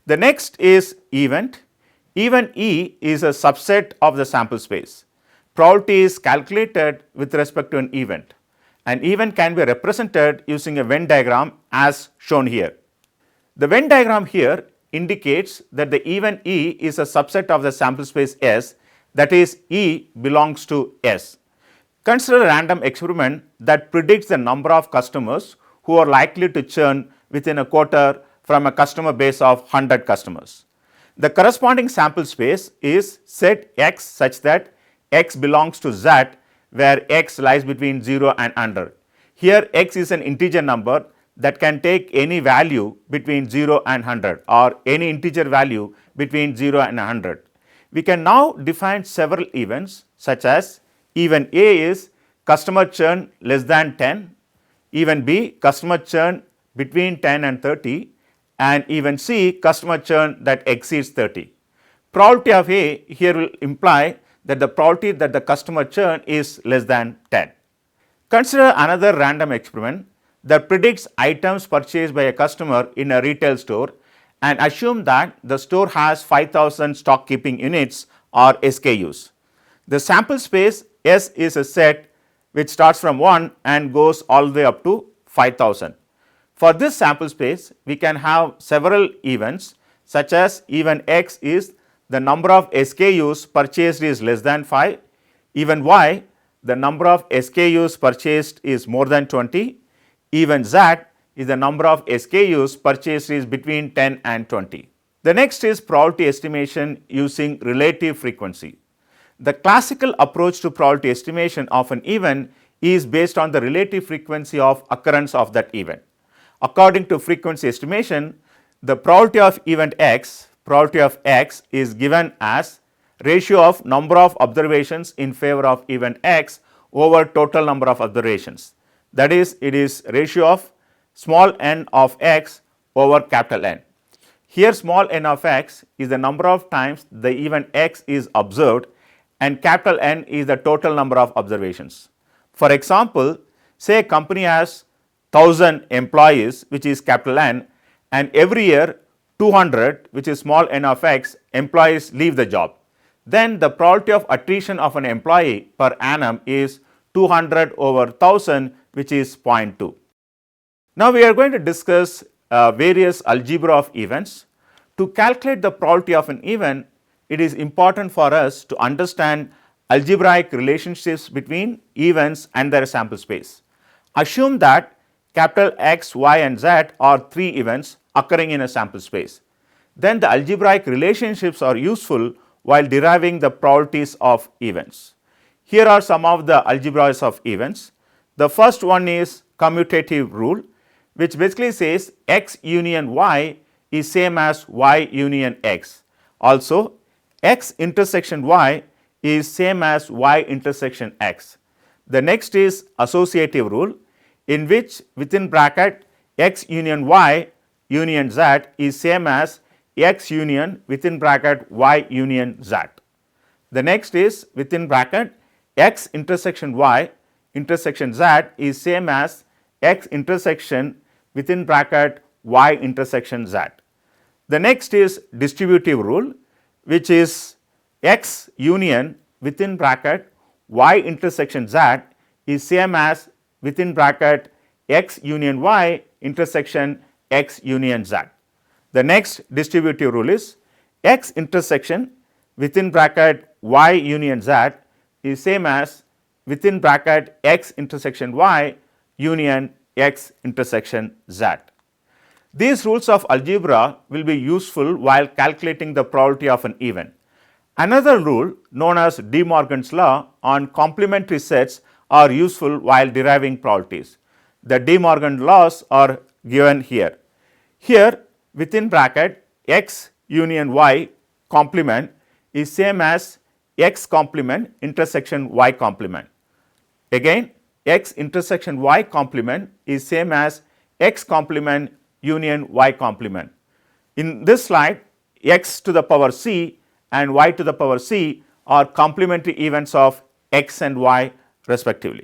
The next is event. Even E is a subset of the sample space. Probability is calculated with respect to an event. An event can be represented using a Venn diagram as shown here. The Venn diagram here indicates that the event E is a subset of the sample space S, that is E belongs to S. Consider a random experiment that predicts the number of customers who are likely to churn within a quarter from a customer base of 100 customers. The corresponding sample space is set X such that X belongs to Z, where X lies between 0 and 100. Here X is an integer number that can take any value between 0 and 100 or any integer value between 0 and 100. We can now define several events such as event A is customer churn less than 10, event B customer churn between 10 and 30, and event C customer churn that exceeds 30. Probability of A here will imply that the probability that the customer churn is less than 10. Consider another random experiment that predicts items purchased by a customer in a retail store and assume that the store has 5,000 stock keeping units or SKUs. The sample space S is a set which starts from 1 and goes all the way up to 5,000. For this sample space, we can have several events such as event X is the number of SKUs purchased is less than 5, event Y the number of SKUs purchased is more than 20, event Z is the number of SKUs purchased is between 10 and 20. The next is probability estimation using relative frequency. The classical approach to probability estimation of an event is based on the relative frequency of occurrence of that event. According to frequency estimation, the probability of event X, probability of X is given as ratio of number of observations in favor of event X over total number of observations. That is, it is ratio of small n of X over capital N. Here small n of X is the number of times the event X is observed and capital N is the total number of observations. For example, say a company has 1000 employees, which is capital N, and every year 200, which is small n of X, employees leave the job. Then the probability of attrition of an employee per annum is 200 over 1000, which is 0.2. Now we are going to discuss various algebra of events. To calculate the probability of an event, it is important for us to understand algebraic relationships between events and their sample space. Assume that capital X, Y and Z are 3 events occurring in a sample space. Then the algebraic relationships are useful while deriving the probabilities of events. Here are some of the algebras of events. The first one is commutative rule, which basically says X union Y is same as Y union X. Also, X intersection Y is same as Y intersection X. The next is associative rule, in which within bracket X union Y union Z is same as X union within bracket Y union Z. The next is within bracket X intersection Y intersection Z is same as X intersection within bracket Y intersection Z. The next is distributive rule, which is X union within bracket Y intersection Z is same as within bracket X union Y intersection X union Z. The next distributive rule is X intersection within bracket Y union Z is same as within bracket X intersection Y union X intersection Z. These rules of algebra will be useful while calculating the probability of an event. Another rule known as De Morgan's law on complementary sets are useful while deriving probabilities. The De Morgan laws are given here. Here within bracket X union Y complement is same as X complement intersection Y complement. Again, X intersection Y complement is same as X complement union Y complement. In this slide, X to the power C and Y to the power C are complementary events of X and Y respectively.